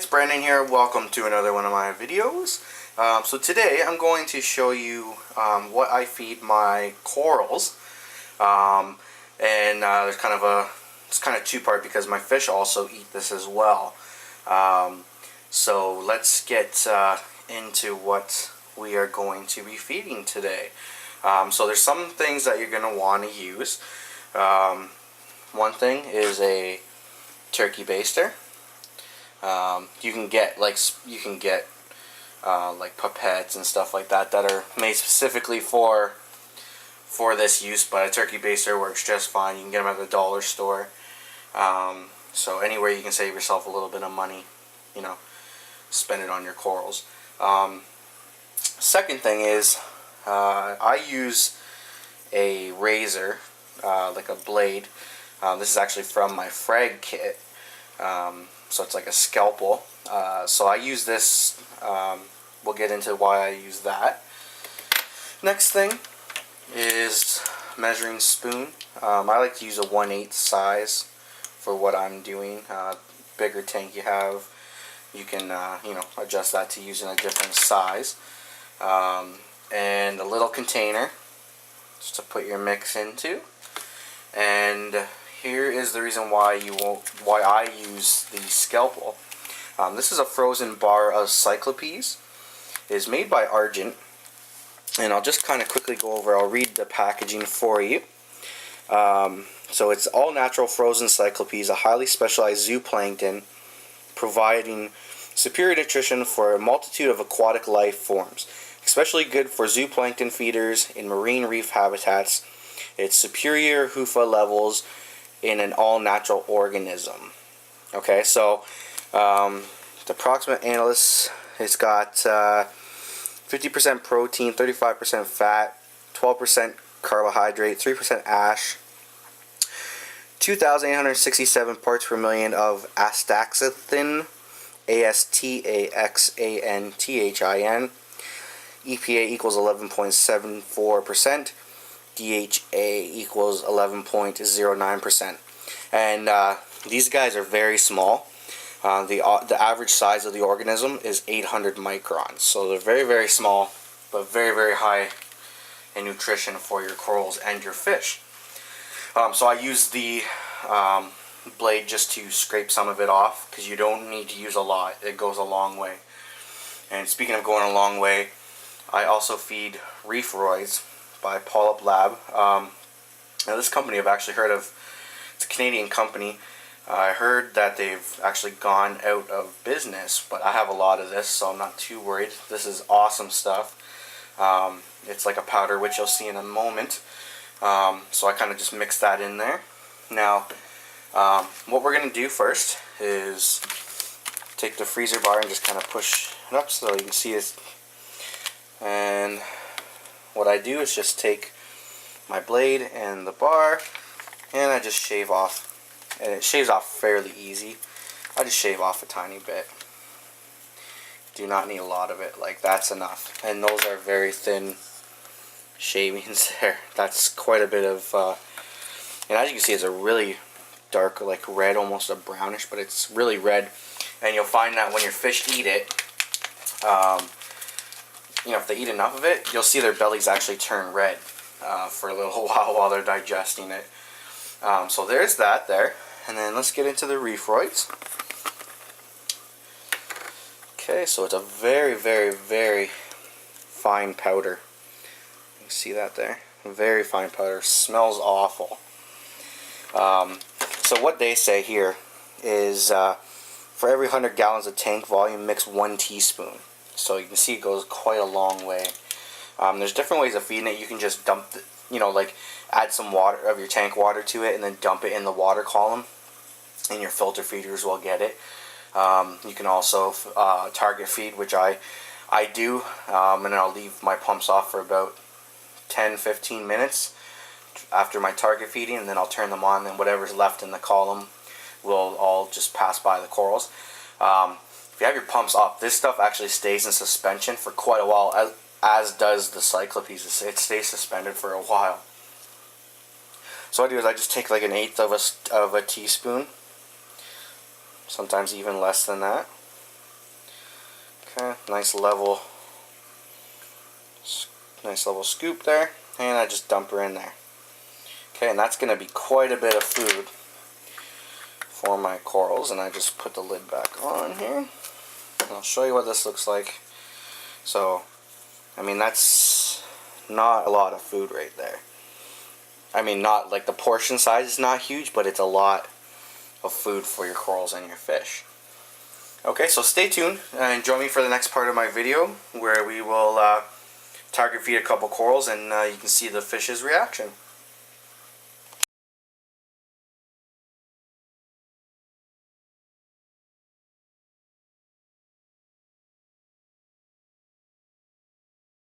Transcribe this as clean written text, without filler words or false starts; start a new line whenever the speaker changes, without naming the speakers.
it's Brandon here. Welcome to another one of my videos. So today I'm going to show you what I feed my corals. There's it's kind of two-part because my fish also eat this as well. So let's get into what we are going to be feeding today. So there's some things that you're going to want to use. One thing is a turkey baster. You can get like pipettes and stuff like that that are made specifically for this use, but a turkey baster works just fine. You can get them at the dollar store. So anywhere you can save yourself a little bit of money, spend it on your corals. Second thing is I use a razor, like a blade. This is actually from my frag kit. So it's like a scalpel. So I use this. We'll get into why I use that. Next thing is measuring spoon. I like to use a 1/8 size for what I'm doing. Bigger tank you have, you can adjust that to using a different size. And a little container just to put your mix into. And here is the reason why I use the scalpel. This is a frozen bar of Cyclopes. It is made by Argent, and I'll just kind of quickly go over. I'll read the packaging for you. So it's all natural frozen Cyclopes, a highly specialized zooplankton, providing superior nutrition for a multitude of aquatic life forms, especially good for zooplankton feeders in marine reef habitats. Its superior HUFA levels in an all-natural organism. Okay, so the approximate analysis, it's got 50% protein, 35% fat, 12% carbohydrate, 3% ash, 2,867 parts per million of astaxanthin, ASTAXANTHIN, EPA equals 11.74%, DHA equals 11.09%. And these guys are very small. The average size of the organism is 800 microns. So they're very, very small, but very, very high in nutrition for your corals and your fish. So I use the blade just to scrape some of it off, because you don't need to use a lot. It goes a long way. And speaking of going a long way, I also feed Reefroids by Polyp Lab. Now this company I've actually heard of. It's a Canadian company. I heard that they've actually gone out of business, but I have a lot of this, so I'm not too worried. This is awesome stuff. It's like a powder, which you'll see in a moment. So I kind of just mix that in there. Now, what we're going to do first is take the freezer bar and just kind of push it up so you can see it. And what I do is just take my blade and the bar, and I just shave off. And it shaves off fairly easy. I just shave off a tiny bit. Do not need a lot of it. Like, that's enough. And those are very thin shavings there. That's quite a bit of and as you can see, it's a really dark, like red, almost a brownish, but it's really red. And you'll find that when your fish eat it, if they eat enough of it, you'll see their bellies actually turn red for a little while they're digesting it. So there's that there. And then let's get into the Reefroids. Okay, so it's a very, very, very fine powder. You can see that there. Very fine powder. Smells awful. So what they say here is for every 100 gallons of tank volume, mix 1 teaspoon. So you can see it goes quite a long way. There's different ways of feeding it. You can just dump the, like add some water of your tank water to it and then dump it in the water column, and your filter feeders will get it. You can also target feed, which I do, and then I'll leave my pumps off for about 10-15 minutes after my target feeding, and then I'll turn them on, and whatever's left in the column will all just pass by the corals. If you have your pumps off, this stuff actually stays in suspension for quite a while, as does the Cyclopes. It stays suspended for a while. So what I do is I just take like 1/8 of a teaspoon, sometimes even less than that, Okay, nice level scoop there, and I just dump her in there. Okay, and that's going to be quite a bit of food for my corals, and I just put the lid back on here. And I'll show you what this looks like. So, I mean, that's not a lot of food right there. I mean, not like the portion size is not huge, but it's a lot of food for your corals and your fish. Okay, so stay tuned and join me for the next part of my video where we will target feed a couple corals and you can see the fish's reaction.